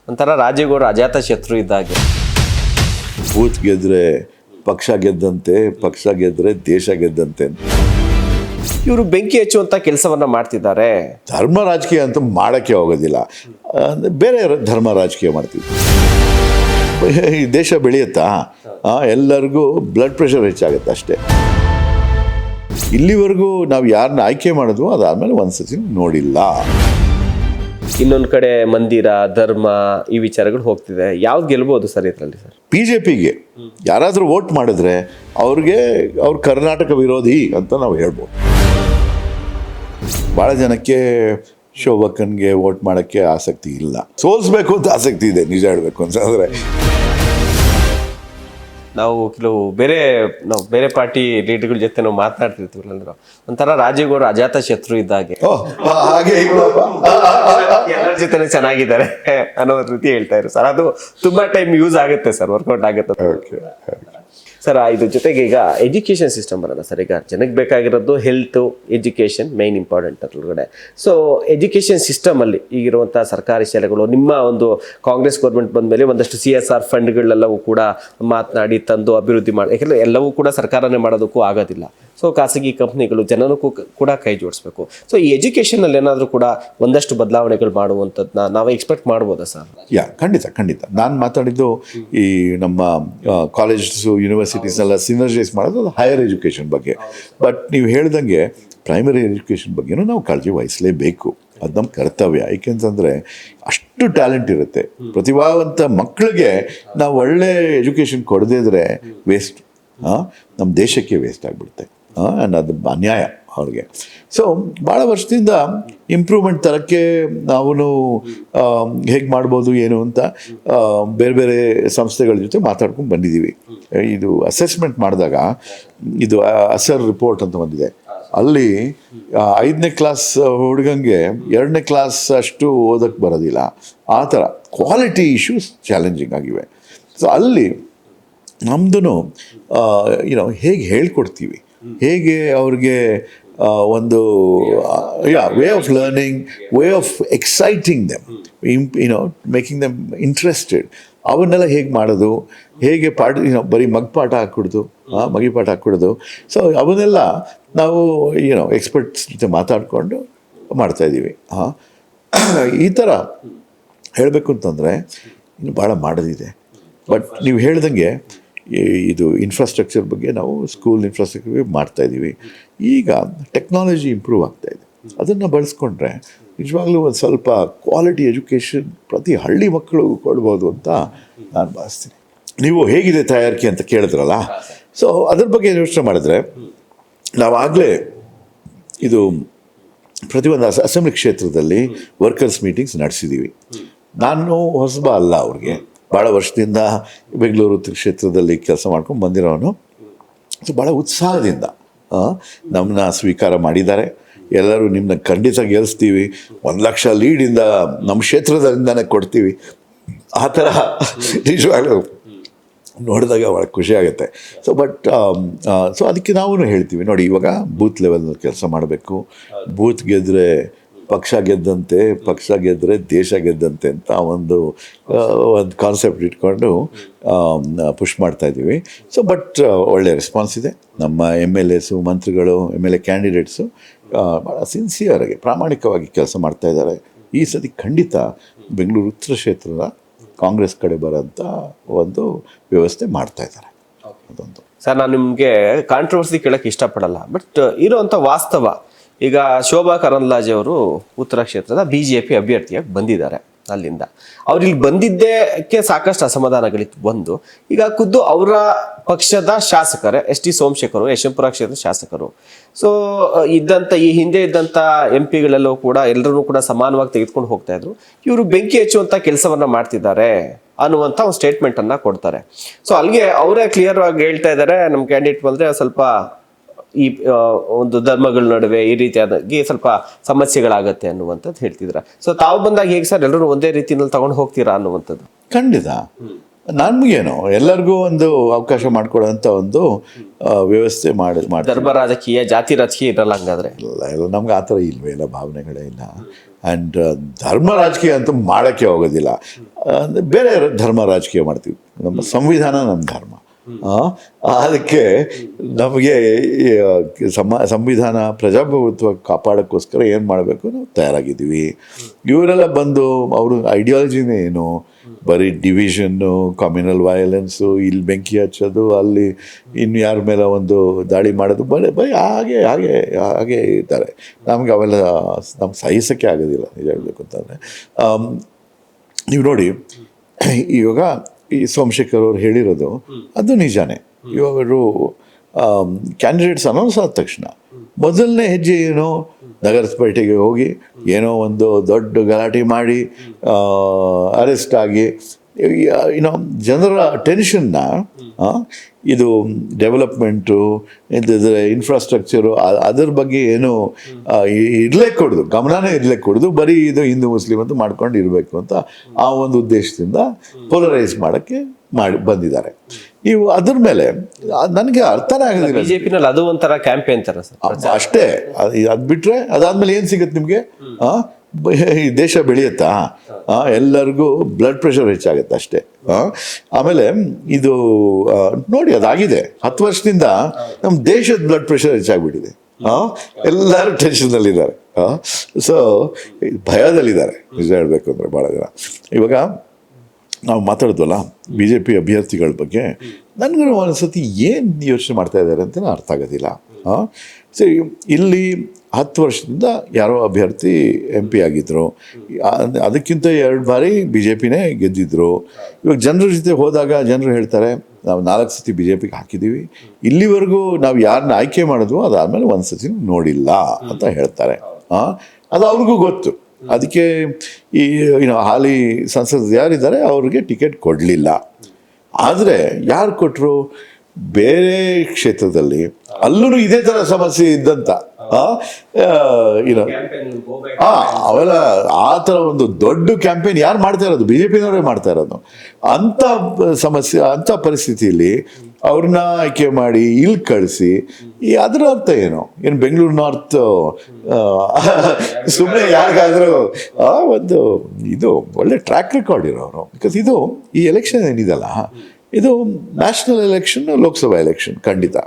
ಒಂಥರ ರಾಜೇಗೌಡರು ಅಜಾತ ಶತ್ರು ಇದ್ದಾಗೆ. ಬೂತ್ ಗೆದ್ರೆ ಪಕ್ಷ ಗೆದ್ದಂತೆ, ಪಕ್ಷ ಗೆದ್ರೆ ದೇಶ ಗೆದ್ದಂತೆ ಅಂತ ಇವರು ಬೆಂಕಿ ಹಚ್ಚುವಂತ ಕೆಲಸವನ್ನ ಮಾಡ್ತಿದ್ದಾರೆ. ಧರ್ಮ ರಾಜಕೀಯ ಅಂತ ಮಾಡೋಕ್ಕೆ ಹೋಗೋದಿಲ್ಲ, ಬೇರೆ ಧರ್ಮ ರಾಜಕೀಯ ಮಾಡ್ತಿದ್ವಿ. ಈ ದೇಶ ಬೆಳೆಯುತ್ತಾ? ಎಲ್ಲರಿಗೂ ಬ್ಲಡ್ ಪ್ರೆಷರ್ ಹೆಚ್ಚಾಗುತ್ತೆ ಅಷ್ಟೇ. ಇಲ್ಲಿವರೆಗೂ ನಾವು ಯಾರನ್ನ ಆಯ್ಕೆ ಮಾಡಿದ್ವೋ ಅದಾದಮೇಲೆ ಒಂದ್ಸತಿ ನೋಡಿಲ್ಲ. ಇನ್ನೊಂದು ಕಡೆ ಮಂದಿರ, ಧರ್ಮ, ಈ ವಿಚಾರಗಳು ಹೋಗ್ತಿದೆ. ಯಾವ್ದು ಗೆಲ್ಬೋದು ಸರ್ ಇದರಲ್ಲಿ? ಸರ್ BJPಗೆ ಯಾರಾದರೂ ವೋಟ್ ಮಾಡಿದ್ರೆ ಅವ್ರ ಕರ್ನಾಟಕ ವಿರೋಧಿ ಅಂತ ನಾವು ಹೇಳ್ಬೋದು. ಭಾಳ ಜನಕ್ಕೆ ಶೋಭಕ್ಕನ್ಗೆ ವೋಟ್ ಮಾಡೋಕ್ಕೆ ಆಸಕ್ತಿ ಇಲ್ಲ, ಸೋಲಿಸ್ಬೇಕು ಅಂತ ಆಸಕ್ತಿ ಇದೆ. ನಿಜ ಹೇಳಬೇಕು ಅಂತಂದರೆ ನಾವು ಬೇರೆ ಪಾರ್ಟಿ ಲೀಡರ್ಗಳ ಜೊತೆ ನಾವು ಮಾತನಾಡ್ತಿರ್ತೀವಲ್ಲ, ಒಂಥರ ರಾಜೇಗೌಡರು ಅಜಾತ ಶತ್ರು ಇದ್ದಾಗೆ. ಹಾಗೆ ಎಲ್ಲರ ಜೊತೆ ಚೆನ್ನಾಗಿದ್ದಾರೆ ಅನ್ನೋ ರೀತಿ ಹೇಳ್ತಾ ಇದ್ರು ಸರ್. ಅದು ತುಂಬಾ ಟೈಮ್ ಯೂಸ್ ಆಗುತ್ತೆ ಸರ್, ವರ್ಕೌಟ್ ಆಗುತ್ತೆ ಸರ್. ಇದ್ರ ಜೊತೆಗೆ ಈಗ ಎಜುಕೇಶನ್ ಸಿಸ್ಟಮ್ ಬರೋಣ ಸರ್. ಈಗ ಜನಕ್ಕೆ ಬೇಕಾಗಿರೋದು ಹೆಲ್ತ್, ಎಜುಕೇಶನ್ ಮೇನ್ ಇಂಪಾರ್ಟೆಂಟ್ ಅದ್ರೊಳಗಡೆ. ಸೊ ಎಜುಕೇಶನ್ ಸಿಸ್ಟಮ್ ಅಲ್ಲಿ ಈಗಿರುವಂತಹ ಸರ್ಕಾರಿ ಶಾಲೆಗಳು, ನಿಮ್ಮ ಒಂದು ಕಾಂಗ್ರೆಸ್ ಗೌರ್ಮೆಂಟ್ ಬಂದ ಮೇಲೆ ಒಂದಷ್ಟು CSR ಫಂಡ್ಗಳೆಲ್ಲವೂ ಕೂಡ ಮಾತನಾಡಿ ತಂದು ಅಭಿವೃದ್ಧಿ ಮಾಡಿ, ಯಾಕೆಂದ್ರೆ ಎಲ್ಲವೂ ಕೂಡ ಸರ್ಕಾರನೇ ಮಾಡೋದಕ್ಕೂ ಆಗೋದಿಲ್ಲ. ಸೊ ಖಾಸಗಿ ಕಂಪ್ನಿಗಳು ಜನನಕ್ಕೂ ಕೂಡ ಕೈ ಜೋಡಿಸ್ಬೇಕು. ಸೊ ಈ ಎಜುಕೇಶನ್ ಅಲ್ಲಿ ಏನಾದರೂ ಕೂಡ ಒಂದಷ್ಟು ಬದಲಾವಣೆಗಳು ಮಾಡುವಂಥದ್ದನ್ನ ನಾವು ಎಕ್ಸ್ಪೆಕ್ಟ್ ಮಾಡ್ಬೋದಾ ಸರ್? ಖಂಡಿತ. ನಾನು ಮಾತಾಡಿದ್ದು ಈ ನಮ್ಮ ಕಾಲೇಜು, ಯೂನಿವರ್ಸಿಟೀಸ್ನೆಲ್ಲ ಸಿನರ್ಜೈಸ್ ಮಾಡೋದು ಹೈಯರ್ ಎಜುಕೇಷನ್ ಬಗ್ಗೆ. ಬಟ್ ನೀವು ಹೇಳ್ದಂಗೆ ಪ್ರೈಮರಿ ಎಜುಕೇಷನ್ ಬಗ್ಗೆನೂ ನಾವು ಕಾಳಜಿ ವಹಿಸಲೇಬೇಕು. ಅದು ನಮ್ಮ ಕರ್ತವ್ಯ. ಏಕೆಂತಂದರೆ ಅಷ್ಟು ಟ್ಯಾಲೆಂಟ್ ಇರುತ್ತೆ. ಪ್ರತಿಭಾವಂತ ಮಕ್ಕಳಿಗೆ ನಾವು ಒಳ್ಳೆ ಎಜುಕೇಷನ್ ಕೊಡದೇ ಇದ್ರೆ ವೇಸ್ಟ್, ನಮ್ಮ ದೇಶಕ್ಕೆ ವೇಸ್ಟ್ ಆಗಿಬಿಡುತ್ತೆ. ಆ್ಯಂಡ್ ಅದು ಅನ್ಯಾಯ ಅವ್ರಿಗೆ. ಸೊ ಭಾಳ ವರ್ಷದಿಂದ ಇಂಪ್ರೂವ್ಮೆಂಟ್ ತರಕ್ಕೆ ನಾವು ಹೇಗೆ ಮಾಡ್ಬೋದು ಏನು ಅಂತ ಬೇರೆ ಸಂಸ್ಥೆಗಳ ಜೊತೆ ಮಾತಾಡ್ಕೊಂಡು ಬಂದಿದ್ದೀವಿ. ಇದು ಅಸೆಸ್ಮೆಂಟ್ ಮಾಡಿದಾಗ ಇದು ಅಸರ್ ರಿಪೋರ್ಟ್ ಅಂತ ಬಂದಿದೆ. ಅಲ್ಲಿ 5ನೇ ಕ್ಲಾಸ್ ಹುಡುಗಂಗೆ 2ನೇ ಕ್ಲಾಸ್ ಅಷ್ಟು ಓದಕ್ಕೆ ಬರೋದಿಲ್ಲ. ಆ ಥರ ಕ್ವಾಲಿಟಿ ಇಶ್ಯೂಸ್ ಚಾಲೆಂಜಿಂಗ್ ಆಗಿವೆ. ಸೊ ಅಲ್ಲಿ ನಮ್ಮದು ಹೇಗೆ ಹೇಳ್ಕೊಡ್ತೀವಿ, ಹೇಗೆ ಅವ್ರಿಗೆ ಒಂದು way of learning, way of exciting them, making them interested, ಅವನ್ನೆಲ್ಲ ಹೇಗೆ ಮಾಡೋದು, ಹೇಗೆ ಬರೀ ಮಗಿಪಾಠ ಹಾಕ್ಕೊಡೋದು. ಸೊ ಅವನ್ನೆಲ್ಲ ನಾವು ಎಕ್ಸ್ಪರ್ಟ್ಸ್ ಜೊತೆ ಮಾತಾಡಿಕೊಂಡು ಮಾಡ್ತಾಯಿದ್ದೀವಿ. ಈ ಥರ ಹೇಳಬೇಕು ಅಂತಂದರೆ ಇನ್ನು ಭಾಳ ಮಾಡೋದಿದೆ. ಬಟ್ ನೀವು ಹೇಳ್ದಂಗೆ ಇದು ಇನ್ಫ್ರಾಸ್ಟ್ರಕ್ಚರ್ ಬಗ್ಗೆ ನಾವು ಸ್ಕೂಲ್ ಇನ್ಫ್ರಾಸ್ಟ್ರಕ್ಚರ್ ಮಾಡ್ತಾಯಿದ್ದೀವಿ. ಈಗ ಟೆಕ್ನಾಲಜಿ ಇಂಪ್ರೂವ್ ಆಗ್ತಾಯಿದೆ. ಅದನ್ನು ಬಳಸ್ಕೊಂಡ್ರೆ ನಿಜವಾಗ್ಲೂ ಒಂದು ಸ್ವಲ್ಪ ಕ್ವಾಲಿಟಿ ಎಜುಕೇಷನ್ ಪ್ರತಿ ಹಳ್ಳಿ ಮಕ್ಕಳು ಕೊಡ್ಬೋದು ಅಂತ ನಾನು ಭಾವಿಸ್ತೀನಿ. ನೀವು ಹೇಗಿದೆ ತಯಾರಿಕೆ ಅಂತ ಕೇಳಿದ್ರಲ್ಲ, ಸೊ ಅದ್ರ ಬಗ್ಗೆ ಯೋಚನೆ ಮಾಡಿದ್ರೆ ನಾವಾಗಲೇ ಇದು ಪ್ರತಿಯೊಂದು ಅಸೆಂಬ್ಲಿ ಕ್ಷೇತ್ರದಲ್ಲಿ ವರ್ಕರ್ಸ್ ಮೀಟಿಂಗ್ಸ್ ನಡೆಸಿದ್ದೀವಿ. ನಾನು ಹೊಸಬ ಅಲ್ಲ ಅವ್ರಿಗೆ, ಭಾಳ ವರ್ಷದಿಂದ ಬೆಂಗಳೂರು ಕ್ಷೇತ್ರದಲ್ಲಿ ಕೆಲಸ ಮಾಡ್ಕೊಂಡು ಬಂದಿರೋನು. ಸೊ ಭಾಳ ಉತ್ಸಾಹದಿಂದ ನಮ್ಮನ್ನ ಸ್ವೀಕಾರ ಮಾಡಿದ್ದಾರೆ. ಎಲ್ಲರೂ ನಿಮ್ಮನ್ನ ಖಂಡಿತ ಗೆಲ್ಲಿಸ್ತೀವಿ, 1 ಲಕ್ಷ ಲೀಡಿಂದ ನಮ್ಮ ಕ್ಷೇತ್ರದಿಂದನೇ ಕೊಡ್ತೀವಿ, ಆ ಥರ ನಿಜವಾಗ್ಲೂ ನೋಡಿದಾಗ ಭಾಳ ಖುಷಿ ಆಗುತ್ತೆ. ಸೊ ಅದಕ್ಕೆ ನಾವು ಹೇಳ್ತೀವಿ ನೋಡಿ, ಇವಾಗ ಬೂತ್ ಲೆವೆಲ್ನಲ್ಲಿ ಕೆಲಸ ಮಾಡಬೇಕು. ಬೂತ್ ಗೆದ್ದರೆ ಪಕ್ಷ ಗೆದ್ದಂತೆ, ಪಕ್ಷ ಗೆದ್ದರೆ ದೇಶ ಗೆದ್ದಂತೆ ಅಂತ ಒಂದು ಕಾನ್ಸೆಪ್ಟ್ ಇಟ್ಕೊಂಡು ಪುಷ್ ಮಾಡ್ತಾಯಿದ್ದೀವಿ. ಸೊ ಬಟ್ ಒಳ್ಳೆ ರೆಸ್ಪಾನ್ಸ್ ಇದೆ. ನಮ್ಮ MLAs, ಮಂತ್ರಿಗಳು, MLA ಕ್ಯಾಂಡಿಡೇಟ್ಸು ಭಾಳ ಸಿನ್ಸಿಯರಾಗಿ ಪ್ರಾಮಾಣಿಕವಾಗಿ ಕೆಲಸ ಮಾಡ್ತಾಯಿದ್ದಾರೆ. ಈ ಸತಿ ಖಂಡಿತ ಬೆಂಗಳೂರು ಉತ್ತರ ಕ್ಷೇತ್ರದ ಕಾಂಗ್ರೆಸ್ ಕಡೆ ಬರೋಂಥ ಒಂದು ವ್ಯವಸ್ಥೆ ಮಾಡ್ತಾಯಿದ್ದಾರೆ. ಅದೊಂದು ಸರ್, ನಾನು ನಿಮಗೆ ಕಾಂಟ್ರವರ್ಸಿ ಕೇಳೋಕ್ಕೆ ಇಷ್ಟಪಡಲ್ಲ, ಬಟ್ ಇರೋವಂಥ ವಾಸ್ತವ, ಈಗ ಶೋಭಾ ಕರಂದ್ಲಾಜೆ ಅವರು ಉತ್ತರ ಕ್ಷೇತ್ರದ BJP ಅಭ್ಯರ್ಥಿಯಾಗಿ ಬಂದಿದ್ದಾರೆ. ಅಲ್ಲಿಂದ ಅವ್ರು ಇಲ್ಲಿ ಬಂದಿದ್ದಕ್ಕೆ ಸಾಕಷ್ಟು ಅಸಮಾಧಾನಗಳಿತ್ತು. ಒಂದು, ಈಗ ಖುದ್ದು ಅವರ ಪಕ್ಷದ ಶಾಸಕರೇ ST ಸೋಮಶೇಖರ್, ಯಶವಂತಪುರ ಕ್ಷೇತ್ರದ ಶಾಸಕರು. ಸೊ ಈ ಹಿಂದೆ ಇದ್ದಂಥ MP ಕೂಡ ಎಲ್ಲರೂ ಕೂಡ ಸಮಾನವಾಗಿ ತೆಗೆದುಕೊಂಡು ಹೋಗ್ತಾ ಇದ್ರು. ಇವರು ಬೆಂಕಿ ಹಚ್ಚುವಂಥ ಕೆಲಸವನ್ನ ಮಾಡ್ತಿದ್ದಾರೆ ಅನ್ನುವಂಥ ಒಂದು ಸ್ಟೇಟ್ಮೆಂಟ್ ಅನ್ನ ಕೊಡ್ತಾರೆ. ಸೊ ಅಲ್ಲಿಗೆ ಅವರೇ ಕ್ಲಿಯರ್ ಆಗಿ ಹೇಳ್ತಾ ಇದ್ದಾರೆ, ನಮ್ಮ ಕ್ಯಾಂಡಿಡೇಟ್ ಬಂದ್ರೆ ಸ್ವಲ್ಪ ಈ ಒಂದು ಧರ್ಮಗಳ ನಡುವೆ ಈ ರೀತಿಯಾಗಿ ಸ್ವಲ್ಪ ಸಮಸ್ಯೆಗಳಾಗತ್ತೆ ಅನ್ನುವಂಥದ್ದು ಹೇಳ್ತಿದ್ರ. ಸೊ ತಾವು ಬಂದಾಗ ಹೇಗೆ ಸರ್ ಎಲ್ಲರೂ ಒಂದೇ ರೀತಿಯಲ್ಲಿ ತಗೊಂಡು ಹೋಗ್ತೀರಾ ಅನ್ನುವಂಥದ್ದು? ಖಂಡಿತ. ನಮಗೇನು ಎಲ್ಲರಿಗೂ ಒಂದು ಅವಕಾಶ ಮಾಡ್ಕೊಡೋಂಥ ಒಂದು ವ್ಯವಸ್ಥೆ ಮಾಡಿ ಧರ್ಮ ರಾಜಕೀಯ, ಜಾತಿ ರಾಜಕೀಯ ಇರಲ್ಲ ಹಂಗಾದ್ರೆ? ಇಲ್ಲ, ನಮ್ಗೆ ಆ ಥರ ಇಲ್ವೇ ಇಲ್ಲ, ಭಾವನೆಗಳೇ ಇಲ್ಲ. ಆ್ಯಂಡ್ ಧರ್ಮ ರಾಜಕೀಯ ಅಂತೂ ಮಾಡೋಕ್ಕೆ ಹೋಗೋದಿಲ್ಲ. ಬೇರೆ ಧರ್ಮ ರಾಜಕೀಯ ಮಾಡ್ತೀವಿ. ನಮ್ಮ ಸಂವಿಧಾನ ನಮ್ಮ ಧರ್ಮ. ಅದಕ್ಕೆ ನಮಗೆ ಸಂವಿಧಾನ ಪ್ರಜಾಪ್ರಭುತ್ವ ಕಾಪಾಡೋಕ್ಕೋಸ್ಕರ ಏನು ಮಾಡಬೇಕು ನಾವು ತಯಾರಾಗಿದ್ದೀವಿ. ಇವರೆಲ್ಲ ಬಂದು ಅವರು ಐಡಿಯಾಲಜಿನೇ ಏನು, ಬರೀ ಡಿವಿಷನ್ನು, ಕಮ್ಯುನಲ್ ವಯಲೆನ್ಸು, ಇಲ್ಲಿ ಬೆಂಕಿ ಹಚ್ಚೋದು, ಅಲ್ಲಿ ಇನ್ನು ಯಾರ ಮೇಲೆ ಒಂದು ದಾಳಿ ಮಾಡೋದು, ಬರೀ ಹಾಗೆ ಹಾಗೆ ಹಾಗೆ ಇದ್ದಾರೆ. ನಮಗೆ ಅವೆಲ್ಲ ನಮ್ಗೆ ಸಹಿಸೋಕ್ಕೆ ಆಗೋದಿಲ್ಲ ನಿಜ ಹೇಳಬೇಕು ಅಂತಂದರೆ. ನೀವು ನೋಡಿ, ಇವಾಗ ಈ ಸೋಮಶೇಖರ್ ಅವರು ಹೇಳಿರೋದು ಅದು ನಿಜಾನೇ. ಇವರು ಕ್ಯಾಂಡಿಡೇಟ್ಸ್ ಅನೌನ್ಸ್ ಆದ ತಕ್ಷಣ ಮೊದಲನೇ ಹೆಜ್ಜೆ ಏನು, ನಗರಸಭೆಗೆ ಹೋಗಿ ಏನೋ ಒಂದು ದೊಡ್ಡ ಗಲಾಟೆ ಮಾಡಿ ಅರೆಸ್ಟ್ ಆಗಿ ಜನರ ಟೆನ್ಷನ್ನ ಇದು ಡೆವಲಪ್ಮೆಂಟು, ಇದರ ಇನ್ಫ್ರಾಸ್ಟ್ರಕ್ಚರು ಅದ್ರ ಬಗ್ಗೆ ಏನು ಇರ್ಲಿಕ್ಕೆ ಕೊಡೋದು, ಗಮನನೇ ಇರ್ಲಿಕ್ಕೆ ಕೊಡೋದು, ಬರೀ ಇದು ಹಿಂದೂ ಮುಸ್ಲಿಂ ಅಂತ ಮಾಡ್ಕೊಂಡು ಇರಬೇಕು ಅಂತ ಆ ಒಂದು ಉದ್ದೇಶದಿಂದ ಪೋಲರೈಸ್ ಮಾಡೋಕ್ಕೆ ಬಂದಿದ್ದಾರೆ. ನೀವು ಅದ್ರ ಮೇಲೆ ನನಗೆ ಅರ್ಥನೇ ಆಗೋದಿಲ್ಲ. ಬಿಜೆಪಿನಲ್ಲಿ ಅದು ಒಂಥರ ಕ್ಯಾಂಪೇನ್ ತರ ಅಷ್ಟೇ. ಅದು ಬಿಟ್ರೆ ಅದಾದ್ಮೇಲೆ ಏನು ಸಿಗುತ್ತೆ ನಿಮಗೆ? ಈ ದೇಶ ಬೆಳೆಯುತ್ತಾ? ಎಲ್ಲರಿಗೂ ಬ್ಲಡ್ ಪ್ರೆಷರ್ ಹೆಚ್ಚಾಗುತ್ತೆ ಅಷ್ಟೇ. ಆಮೇಲೆ ಇದು ನೋಡಿ, ಅದಾಗಿದೆ 10 ವರ್ಷದಿಂದ ನಮ್ಮ ದೇಶದ ಬ್ಲಡ್ ಪ್ರೆಷರ್ ಹೆಚ್ಚಾಗ್ಬಿಟ್ಟಿದೆ. ಎಲ್ಲರೂ ಟೆನ್ಷನ್ನಲ್ಲಿದ್ದಾರೆ. ಸೊ ಭಯದಲ್ಲಿದ್ದಾರೆ ನಿಜ ಹೇಳಬೇಕು ಅಂದರೆ ಭಾಳ ಜನ. ಇವಾಗ ನಾವು ಮಾತಾಡಿದ್ವಲ್ಲ ಬಿ ಜೆ ಪಿ ಅಭ್ಯರ್ಥಿಗಳ ಬಗ್ಗೆ, ನನಗೂ ಒಂದ್ಸತಿ ಏನು ಯೋಚನೆ ಮಾಡ್ತಾ ಇದ್ದಾರೆ ಅಂತ ಅರ್ಥ ಆಗೋದಿಲ್ಲ. ಸರಿ, ಇಲ್ಲಿ 10 ವರ್ಷದಿಂದ ಯಾರೋ ಅಭ್ಯರ್ಥಿ MP ಆಗಿದ್ದರು, ಅದಕ್ಕಿಂತ 2 ಬಾರಿ BJPನೇ ಗೆದ್ದಿದ್ರು. ಇವಾಗ ಜನರ ಜೊತೆ ಹೋದಾಗ ಜನರು ಹೇಳ್ತಾರೆ, ನಾವು 4 ಸತಿ BJPಗೆ ಹಾಕಿದ್ದೀವಿ, ಇಲ್ಲಿವರೆಗೂ ನಾವು ಯಾರನ್ನ ಆಯ್ಕೆ ಮಾಡಿದ್ವೋ ಅದಾದಮೇಲೆ 1 ಸತಿ ನೋಡಿಲ್ಲ ಅಂತ ಹೇಳ್ತಾರೆ. ಅದು ಅವ್ರಿಗೂ ಗೊತ್ತು. ಅದಕ್ಕೆ ಈ ಹಾಲಿ ಸಂಸದರು ಯಾರಿದ್ದಾರೆ ಅವ್ರಿಗೆ ಟಿಕೆಟ್ ಕೊಡಲಿಲ್ಲ. ಆದರೆ ಯಾರು ಕೊಟ್ಟರು? ಬೇರೆ ಕ್ಷೇತ್ರದಲ್ಲಿ ಅಲ್ಲೂ ಇದೇ ಥರ ಸಮಸ್ಯೆ ಇದ್ದಂಥ ಅವೆಲ್ಲ ಆ ಥರ ಒಂದು ದೊಡ್ಡ ಕ್ಯಾಂಪೇನ್ ಯಾರು ಮಾಡ್ತಾ ಇರೋದು? BJPನವರೇ ಮಾಡ್ತಾ ಇರೋದು. ಅಂಥ ಸಮಸ್ಯೆ, ಅಂಥ ಪರಿಸ್ಥಿತಿಯಲ್ಲಿ ಅವ್ರನ್ನ ಆಯ್ಕೆ ಮಾಡಿ ಇಲ್ಲಿ ಕಳಿಸಿ, ಅದರ ಅರ್ಥ ಏನು? ಬೆಂಗಳೂರು ನಾರ್ತ್ ಸುಮ್ಮನೆ ಯಾರಿಗಾದರೂ ಒಂದು ಇದು ಒಳ್ಳೆ ಟ್ರ್ಯಾಕ್ ರೆಕಾರ್ಡ್ ಇರೋರು. ಬಿಕಾಸ್ ಇದು ಈ ಎಲೆಕ್ಷನ್ ಏನಿದೆಲ್ಲ, ಇದು ನ್ಯಾಷನಲ್ ಎಲೆಕ್ಷನ್, ಲೋಕಸಭಾ ಎಲೆಕ್ಷನ್ ಖಂಡಿತ.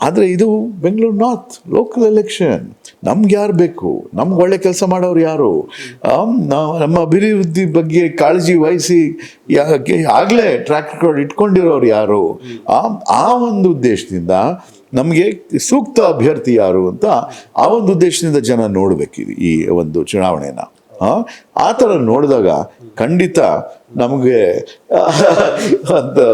ಆದರೆ ಇದು ಬೆಂಗಳೂರು ನಾರ್ತ್ ಲೋಕಲ್ ಎಲೆಕ್ಷನ್. ನಮ್ಗೆ ಯಾರು ಬೇಕು? ನಮ್ಗೆ ಒಳ್ಳೆ ಕೆಲಸ ಮಾಡೋರು ಯಾರು? ನಮ್ಮ ಅಭಿವೃದ್ಧಿ ಬಗ್ಗೆ ಕಾಳಜಿ ವಹಿಸಿ ಆಗಲೇ ಟ್ರ್ಯಾಕ್ ರೆಕಾರ್ಡ್ ಇಟ್ಕೊಂಡಿರೋರು ಯಾರು? ಆ ಒಂದು ಉದ್ದೇಶದಿಂದ ನಮಗೆ ಸೂಕ್ತ ಅಭ್ಯರ್ಥಿ ಯಾರು ಅಂತ ಆ ಒಂದು ಉದ್ದೇಶದಿಂದ ಜನ ನೋಡಬೇಕಿದೆ ಈ ಒಂದು ಚುನಾವಣೆನ. ಆ ಥರ ನೋಡಿದಾಗ ಖಂಡಿತ ನಮಗೆ ಒಂದು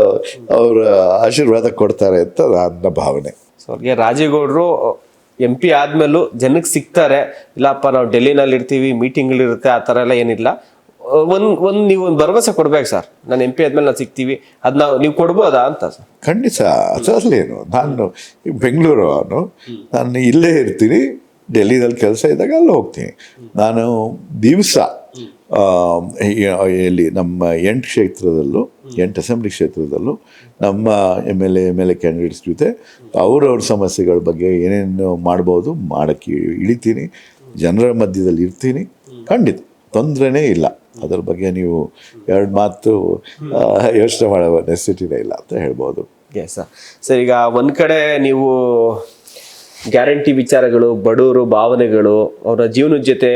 ಅವರ ಆಶೀರ್ವಾದ ಕೊಡ್ತಾರೆ ಅಂತ ನನ್ನ ಭಾವನೆ. ಸೊ ಅವ್ರಿಗೆ ರಾಜೇಗೌಡರು MP ಆದ್ಮೇಲೂ ಜನಕ್ಕೆ ಸಿಗ್ತಾರೆ, ಇಲ್ಲಪ್ಪ ನಾವು ಡೆಲ್ಲಿನಲ್ಲಿ ಇರ್ತೀವಿ, ಮೀಟಿಂಗ್ಗಳಿರುತ್ತೆ, ಆ ಥರ ಎಲ್ಲ ಏನಿಲ್ಲ. ನೀವು ಒಂದು ಭರವಸೆ ಕೊಡ್ಬೇಕು ಸರ್, ನಾನು MP ಆದ್ಮೇಲೆ ನಾವು ಸಿಗ್ತೀವಿ, ಅದನ್ನ ನೀವು ಕೊಡ್ಬೋದಾ ಅಂತ ಸರ್? ಖಂಡಿತ. ಅದರಲ್ಲೇನು, ನಾನು ಬೆಂಗಳೂರು, ನಾನು ಇಲ್ಲೇ ಇರ್ತೀನಿ, ಡೆಲ್ಲಿದಲ್ಲಿ ಕೆಲಸ ಇದ್ದಾಗ ಅಲ್ಲಿ ಹೋಗ್ತೀನಿ. ನಾನು ದಿವಸ ಇಲ್ಲಿ ನಮ್ಮ 8 ಕ್ಷೇತ್ರದಲ್ಲೂ, 8 ಅಸೆಂಬ್ಲಿ ಕ್ಷೇತ್ರದಲ್ಲೂ ನಮ್ಮ MLA ಕ್ಯಾಂಡಿಡೇಟ್ಸ್ ಜೊತೆ ಅವ್ರವ್ರ ಸಮಸ್ಯೆಗಳ ಬಗ್ಗೆ ಏನೇನು ಮಾಡ್ಬೋದು ಮಾಡೋಕ್ಕೆ ಇಳಿತೀನಿ, ಜನರ ಮಧ್ಯದಲ್ಲಿ ಇರ್ತೀನಿ. ಖಂಡಿತ ತೊಂದರೆನೇ ಇಲ್ಲ. ಅದರ ಬಗ್ಗೆ ನೀವು 2 ಮಾತು ಯೋಚನೆ ಮಾಡೋ ನೆಸೆಸಿಟಿನೇ ಇಲ್ಲ ಅಂತ ಹೇಳ್ಬೋದು. ಎಸ್ ಸರ್, ಈಗ ಒಂದು ಕಡೆ ನೀವು ಗ್ಯಾರಂಟಿ ವಿಚಾರಗಳು, ಬಡವರು ಭಾವನೆಗಳು, ಅವರ ಜೀವನದ ಜೊತೆ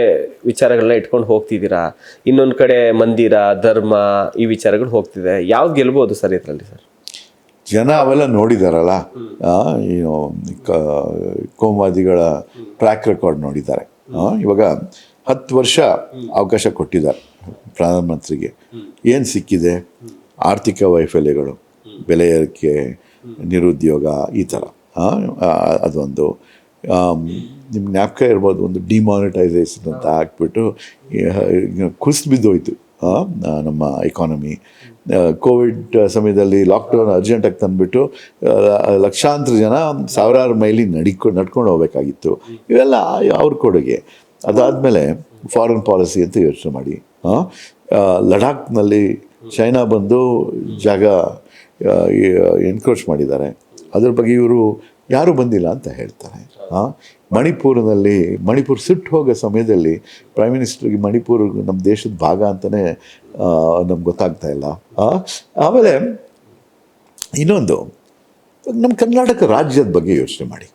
ವಿಚಾರಗಳನ್ನ ಇಟ್ಕೊಂಡು ಹೋಗ್ತಿದ್ದೀರಾ, ಇನ್ನೊಂದು ಕಡೆ ಮಂದಿರ, ಧರ್ಮ, ಈ ವಿಚಾರಗಳು ಹೋಗ್ತಿದೆ. ಯಾವ್ದು ಗೆಲ್ಬೋದು ಸರ್ ಇದರಲ್ಲಿ ಸರ್? ಜನ ಅವೆಲ್ಲ ನೋಡಿದಾರಲ್ಲ, ಕೋಮುವಾದಿಗಳ ಟ್ರ್ಯಾಕ್ ರೆಕಾರ್ಡ್ ನೋಡಿದ್ದಾರೆ. ಇವಾಗ 10 ವರ್ಷ ಅವಕಾಶ ಕೊಟ್ಟಿದ್ದಾರೆ ಪ್ರಧಾನಮಂತ್ರಿಗೆ. ಏನು ಸಿಕ್ಕಿದೆ? ಆರ್ಥಿಕ ವೈಫಲ್ಯಗಳು, ಬೆಲೆ ಏರಿಕೆ, ನಿರುದ್ಯೋಗ, ಈ ಥರ. ಅದೊಂದು ನಿಮ್ಗೆ ಜ್ಞಾಪಕ ಇರ್ಬೋದು, ಒಂದು ಡಿಮಾನಿಟೈಸೇಷನ್ ಅಂತ ಹಾಕ್ಬಿಟ್ಟು ಕುಸಿದು ಬಿದ್ದೋಯ್ತು ನಮ್ಮ ಎಕಾನಮಿ. ಕೋವಿಡ್ ಸಮಯದಲ್ಲಿ ಲಾಕ್ಡೌನ್ ಅರ್ಜೆಂಟಾಗಿ ತಂದುಬಿಟ್ಟು ಲಕ್ಷಾಂತರ ಜನ ಸಾವಿರಾರು ಮೈಲಿ ನಡ್ಕೊಂಡು ಹೋಗ್ಬೇಕಾಗಿತ್ತು. ಇವೆಲ್ಲ ಅವ್ರ ಕೊಡುಗೆ. ಅದಾದಮೇಲೆ ಫಾರಿನ್ ಪಾಲಿಸಿ ಅಂತ ಯೋಚನೆ ಮಾಡಿ, ಲಡಾಖ್ನಲ್ಲಿ ಚೈನಾ ಬಂದು ಜಾಗ ಎನ್ಕ್ರೋಚ್ ಮಾಡಿದ್ದಾರೆ. ಅದ್ರ ಬಗ್ಗೆ ಇವರು ಯಾರೂ ಬಂದಿಲ್ಲ ಅಂತ ಹೇಳ್ತಾರೆ. ಮಣಿಪುರ ಸುಟ್ಟು ಹೋಗೋ ಸಮಯದಲ್ಲಿ ಪ್ರೈಮ್ ಮಿನಿಸ್ಟರ್ಗೆ ಮಣಿಪುರ ನಮ್ಮ ದೇಶದ ಭಾಗ ಅಂತಲೇ ನಮ್ಗೆ ಗೊತ್ತಾಗ್ತಾ ಇಲ್ಲ. ಆಮೇಲೆ ಇನ್ನೊಂದು, ನಮ್ಮ ಕರ್ನಾಟಕ ರಾಜ್ಯದ ಬಗ್ಗೆ ಯೋಚನೆ ಮಾಡಿ.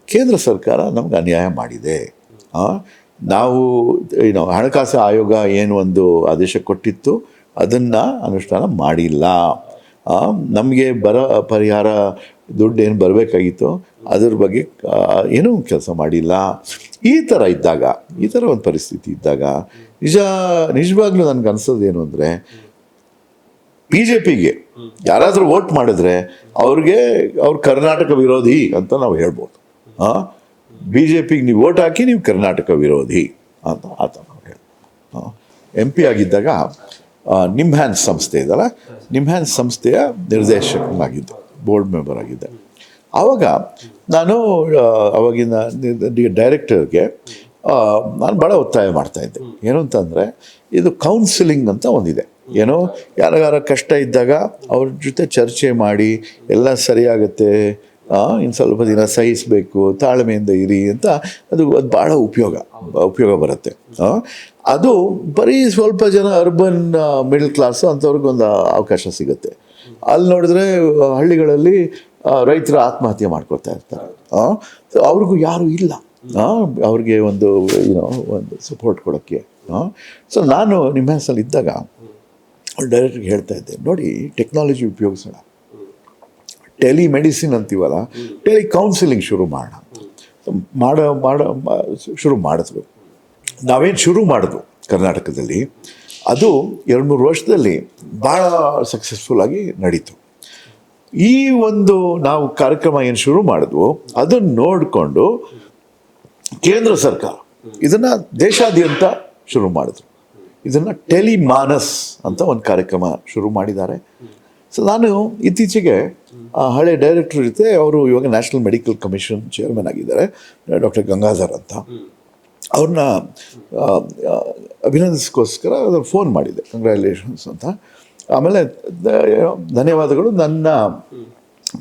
ಕೇಂದ್ರ ಸರ್ಕಾರ ನಮ್ಗೆ ಅನ್ಯಾಯ ಮಾಡಿದೆ. ನಾವು ಹಣಕಾಸು ಆಯೋಗ ಏನು ಒಂದು ಆದೇಶ ಕೊಟ್ಟಿತ್ತು ಅದನ್ನು ಅನುಷ್ಠಾನ ಮಾಡಿಲ್ಲ. ನಮಗೆ ಪರಿಹಾರ ದುಡ್ಡು ಏನು ಬರಬೇಕಾಗಿತ್ತು ಅದ್ರ ಬಗ್ಗೆ ಏನೂ ಕೆಲಸ ಮಾಡಿಲ್ಲ. ಈ ಥರ ಒಂದು ಪರಿಸ್ಥಿತಿ ಇದ್ದಾಗ ನಿಜವಾಗ್ಲೂ ನನಗೆ ಅನ್ಸೋದೇನು ಅಂದರೆ, BJPಗೆ ಯಾರಾದರೂ ವೋಟ್ ಮಾಡಿದ್ರೆ ಅವ್ರು ಕರ್ನಾಟಕ ವಿರೋಧಿ ಅಂತ ನಾವು ಹೇಳ್ಬೋದು. BJPಗೆ ನೀವು ವೋಟ್ ಹಾಕಿ ನೀವು ಕರ್ನಾಟಕ ವಿರೋಧಿ ಅಂತ ನಾವು ಹೇಳ್ಬೋದು. MP ಆಗಿದ್ದಾಗ ನಿಮ್ಹ್ಯಾನ್ಸ್ ಸಂಸ್ಥೆ ಇದಲ್ಲ, ನಿಮ್ಹ್ಯಾನ್ಸ್ ಸಂಸ್ಥೆಯ ನಿರ್ದೇಶಕನಾಗಿದ್ದೆ, ಬೋರ್ಡ್ ಮೆಂಬರ್ ಆಗಿದ್ದೆ. ಆವಾಗ ನಾನು ಅವಾಗಿನ ಡೈರೆಕ್ಟರ್ಗೆ ನಾನು ಭಾಳ ಒತ್ತಾಯ ಮಾಡ್ತಾಯಿದ್ದೆ. ಏನು ಅಂತಂದರೆ, ಇದು ಕೌನ್ಸಿಲಿಂಗ್ ಅಂತ ಒಂದಿದೆ. ಏನೋ ಯಾರಿಗಾರ ಕಷ್ಟ ಇದ್ದಾಗ ಅವ್ರ ಜೊತೆ ಚರ್ಚೆ ಮಾಡಿ ಎಲ್ಲ ಸರಿಯಾಗುತ್ತೆ, ಇನ್ನು ಸ್ವಲ್ಪ ದಿನ ಸಹಿಸಬೇಕು, ತಾಳ್ಮೆಯಿಂದ ಇರಿ ಅಂತ. ಅದು ಭಾಳ ಉಪಯೋಗ ಬರುತ್ತೆ. ಅದು ಬರೀ ಸ್ವಲ್ಪ ಜನ ಅರ್ಬನ್ ಮಿಡಲ್ ಕ್ಲಾಸು ಅಂಥವ್ರಿಗೊಂದು ಅವಕಾಶ ಸಿಗುತ್ತೆ. ಅಲ್ಲಿ ನೋಡಿದ್ರೆ ಹಳ್ಳಿಗಳಲ್ಲಿ ರೈತರು ಆತ್ಮಹತ್ಯೆ ಮಾಡ್ಕೊತಾ ಇರ್ತಾರೆ. ಅವ್ರಿಗೂ ಯಾರೂ ಇಲ್ಲ ಅವ್ರಿಗೆ ಒಂದು ಸಪೋರ್ಟ್ ಕೊಡೋಕ್ಕೆ. ಸೊ ನಾನು ನಿಮ್ಮ ಹೆಸರಲ್ಲಿ ಇದ್ದಾಗ ಡೈರೆಕ್ಟ್ರಿಗೆ ಹೇಳ್ತಾ ಇದ್ದೆ, ನೋಡಿ ಟೆಕ್ನಾಲಜಿ ಉಪಯೋಗಿಸೋಣ, ಟೆಲಿಮೆಡಿಸಿನ್ ಅಂತೀವಲ್ಲ, ಕೌನ್ಸಿಲಿಂಗ್ ಶುರು ಶುರು ಮಾಡಿದ್ರು. ನಾವೇನು ಶುರು ಮಾಡಿದ್ವು ಕರ್ನಾಟಕದಲ್ಲಿ, ಅದು 2-3 ವರ್ಷದಲ್ಲಿ ಭಾಳ ಸಕ್ಸಸ್ಫುಲ್ಲಾಗಿ ನಡೀತು. ಈ ಒಂದು ನಾವು ಕಾರ್ಯಕ್ರಮ ಏನು ಶುರು ಮಾಡಿದ್ವು ಅದನ್ನು ನೋಡಿಕೊಂಡು ಕೇಂದ್ರ ಸರ್ಕಾರ ಇದನ್ನು ದೇಶಾದ್ಯಂತ ಶುರು ಮಾಡಿದ್ರು. ಇದನ್ನು ಟೆಲಿಮಾನಸ್ ಅಂತ ಒಂದು ಕಾರ್ಯಕ್ರಮ ಶುರು ಮಾಡಿದ್ದಾರೆ. ಸೊ ನಾನು ಇತ್ತೀಚೆಗೆ ಹಳೆ ಡೈರೆಕ್ಟರ್ ಜೊತೆ, ಅವರು ಇವಾಗ ನ್ಯಾಷನಲ್ ಮೆಡಿಕಲ್ ಕಮಿಷನ್ ಚೇರ್ಮನ್ ಆಗಿದ್ದಾರೆ, ಡಾಕ್ಟರ್ ಗಂಗಾಧರ್ ಅಂತ. ಅವ್ರನ್ನ ಅಭಿನಂದಿಸ್ಕೋಸ್ಕರ ಅದ್ರ ಫೋನ್ ಮಾಡಿದ್ದೆ, ಕಂಗ್ರ್ಯಾಚುಲೇಷನ್ಸ್ ಅಂತ. ಆಮೇಲೆ ಧನ್ಯವಾದಗಳು, ನನ್ನ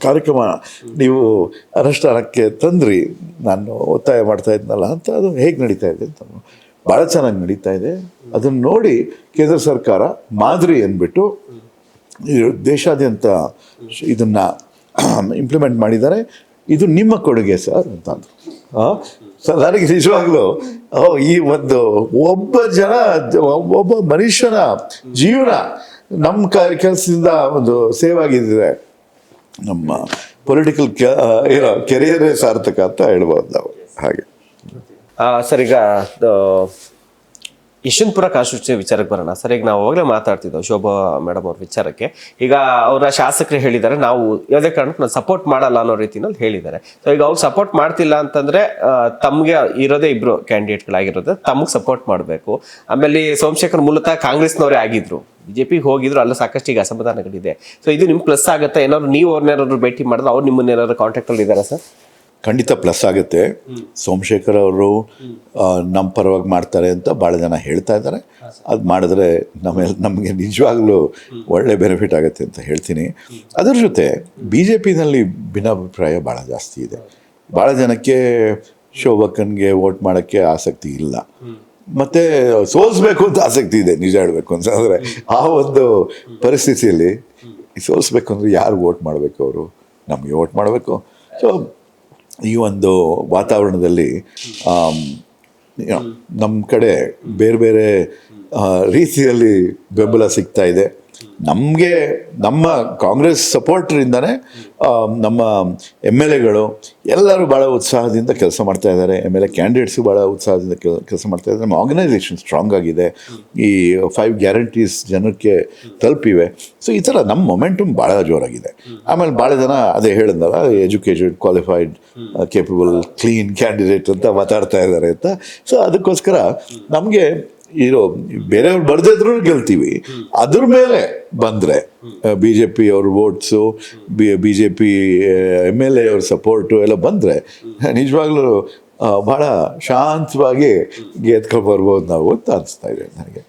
ಕಾರ್ಯಕ್ರಮ ನೀವು ಅನುಷ್ಠಾನಕ್ಕೆ ತಂದ್ರಿ, ನಾನು ಒತ್ತಾಯ ಮಾಡ್ತಾ ಇದ್ನಲ್ಲ ಅಂತ. ಅದು ಹೇಗೆ ನಡೀತಾ ಇದೆ ಅಂತ, ಭಾಳ ಚೆನ್ನಾಗಿ ನಡೀತಾ ಇದೆ. ಅದನ್ನು ನೋಡಿ ಕೇಂದ್ರ ಸರ್ಕಾರ ಮಾದರಿ ಅಂದ್ಬಿಟ್ಟು ದೇಶಾದ್ಯಂತ ಇದನ್ನು ಇಂಪ್ಲಿಮೆಂಟ್ ಮಾಡಿದ್ದಾರೆ. ಇದು ನಿಮ್ಮ ಕೊಡುಗೆ ಸರ್ ಅಂತಂದರು. ಸರ್ ನನಗೆ ನಿಜವಾಗ್ಲೂ ಈ ಒಂದು ಒಬ್ಬ ಮನುಷ್ಯನ ಜೀವನ ನಮ್ಮ ಕೆಲಸದಿಂದ ಒಂದು ಸೇವ್ ಆಗಿದ್ದರೆ ನಮ್ಮ ಪೊಲಿಟಿಕಲ್ ಕೆರಿಯರೇ ಸಾರ್ಥಕ ಅಂತ ಹೇಳ್ಬೋದು ನಾವು. ಹಾಗೆ ಸರ್, ಈಗ ಯಶವಂತಪುರ ಕಾನ್ಸ್ಟಿಟ್ಯೂನ್ಸಿ ವಿಚಾರಕ್ಕೆ ಬರೋಣ ಸರ್. ಈಗ ನಾವು ಅವಾಗಲೇ ಮಾತಾಡ್ತಿದ್ದೆವು ಶೋಭಾ ಮೇಡಮ್ ಅವ್ರ ವಿಚಾರಕ್ಕೆ. ಈಗ ಅವರ ಶಾಸಕರು ಹೇಳಿದ್ದಾರೆ, ನಾವು ಯಾವುದೇ ಕಾರಣಕ್ಕೂ ನಾನು ಸಪೋರ್ಟ್ ಮಾಡಲ್ಲ ಅನ್ನೋ ರೀತಿನಲ್ಲಿ ಹೇಳಿದ್ದಾರೆ. ಸೊ ಈಗ ಅವ್ರು ಸಪೋರ್ಟ್ ಮಾಡ್ತಿಲ್ಲ ಅಂತಂದ್ರೆ ತಮಗೆ ಇರೋದೇ ಇಬ್ರು ಕ್ಯಾಂಡಿಡೇಟ್ಗಳಾಗಿರೋದು, ತಮಗೆ ಸಪೋರ್ಟ್ ಮಾಡಬೇಕು. ಆಮೇಲೆ ಸೋಮಶೇಖರ್ ಮೂಲತಃ ಕಾಂಗ್ರೆಸ್ನವರೇ ಆಗಿದ್ರು, ಬಿಜೆಪಿಗೆ ಹೋಗಿದ್ರು, ಅಲ್ಲ ಸಾಕಷ್ಟು ಈಗ ಅಸಮಾಧಾನಗಳಿದೆ. ಸೊ ಇದು ನಿಮ್ಗೆ ಪ್ಲಸ್ ಆಗುತ್ತೆ? ಏನಾದ್ರು ನೀವು ಅವ್ರನ್ನೇನಾದ್ರು ಭೇಟಿ ಮಾಡಿದ್ರೆ ಅವ್ರು ನಿಮ್ಮನ್ನೇನಾದ್ರು ಕಾಂಟ್ಯಾಕ್ಟಲ್ಲಿ ಇದ್ದಾರಾ ಸರ್? ಖಂಡಿತ ಪ್ಲಸ್ ಆಗುತ್ತೆ. ಸೋಮಶೇಖರ್ ಅವರು ನಮ್ಮ ಪರವಾಗಿ ಮಾಡ್ತಾರೆ ಅಂತ ಭಾಳ ಜನ ಹೇಳ್ತಾ ಇದ್ದಾರೆ. ಅದು ಮಾಡಿದ್ರೆ ನಮಗೆ ನಿಜವಾಗ್ಲೂ ಒಳ್ಳೆ ಬೆನಿಫಿಟ್ ಆಗುತ್ತೆ ಅಂತ ಹೇಳ್ತೀನಿ. ಅದ್ರ ಜೊತೆ BJPನಲ್ಲಿ ಭಿನ್ನಾಭಿಪ್ರಾಯ ಭಾಳ ಜಾಸ್ತಿ ಇದೆ. ಭಾಳ ಜನಕ್ಕೆ ಶೋಭಕ್ಕನ್ಗೆ ವೋಟ್ ಮಾಡೋಕ್ಕೆ ಆಸಕ್ತಿ ಇಲ್ಲ, ಮತ್ತು ಸೋಲಿಸ್ಬೇಕು ಅಂತ ಆಸಕ್ತಿ ಇದೆ. ನಿಜ ಹೇಳಬೇಕು ಅಂತಂದರೆ ಆ ಒಂದು ಪರಿಸ್ಥಿತಿಯಲ್ಲಿ ಸೋಲಿಸ್ಬೇಕು ಅಂದರೆ ಯಾರು ವೋಟ್ ಮಾಡಬೇಕು? ಅವರು ನಮಗೆ ವೋಟ್ ಮಾಡಬೇಕು. ಸೊ ಈ ಒಂದು ವಾತಾವರಣದಲ್ಲಿ ನಮ್ಮ ಕಡೆ ಬೇರೆ ಬೇರೆ ರೀತಿಯಲ್ಲಿ ಬೆಂಬಲ ಸಿಗ್ತಾ ಇದೆ. ನಮ್ಮ ಕಾಂಗ್ರೆಸ್ ಸಪೋರ್ಟ್ರಿಂದನೇ ನಮ್ಮ MLAಗಳು ಎಲ್ಲರೂ ಭಾಳ ಉತ್ಸಾಹದಿಂದ ಕೆಲಸ ಮಾಡ್ತಾ ಇದ್ದಾರೆ. MLA ಕ್ಯಾಂಡಿಡೇಟ್ಸು ಭಾಳ ಉತ್ಸಾಹದಿಂದ ಕೆಲಸ ಮಾಡ್ತಾ ಇದ್ದಾರೆ. ನಮ್ಮ ಆರ್ಗನೈಸೇಷನ್ ಸ್ಟ್ರಾಂಗ್ ಆಗಿದೆ. ಈ 5 ಗ್ಯಾರಂಟೀಸ್ ಜನಕ್ಕೆ ತಲುಪಿವೆ. ಸೊ ಈ ಥರ ನಮ್ಮ ಮೊಮೆಂಟಮ್ ಭಾಳ ಜೋರಾಗಿದೆ. ಆಮೇಲೆ ಭಾಳ ಜನ ಅದೇ ಹೇಳಿದ್ನಲ್ಲ, educated, qualified, capable, clean candidate ಅಂತ ಮಾತಾಡ್ತಾ ಇದ್ದಾರೆ ಅಂತ. ಸೊ ಅದಕ್ಕೋಸ್ಕರ ನಮಗೆ ಬೇರೆಯವ್ರು ಬರ್ದಿದ್ರು ಗೆಲ್ತೀವಿ. ಅದ್ರ ಮೇಲೆ ಬಂದರೆ BJP ಅವ್ರ ವೋಟ್ಸು, BJP MLA ಅವ್ರ ಸಪೋರ್ಟು ಎಲ್ಲ ಬಂದರೆ ನಿಜವಾಗ್ಲೂ ಭಾಳ ಶಾಂತವಾಗಿ ಗೆದ್ಕೊಂಡು ಬರ್ಬೋದು ನಾವು ಅಂತ ಅನಿಸ್ತಾ ಇದೆ ನನಗೆ.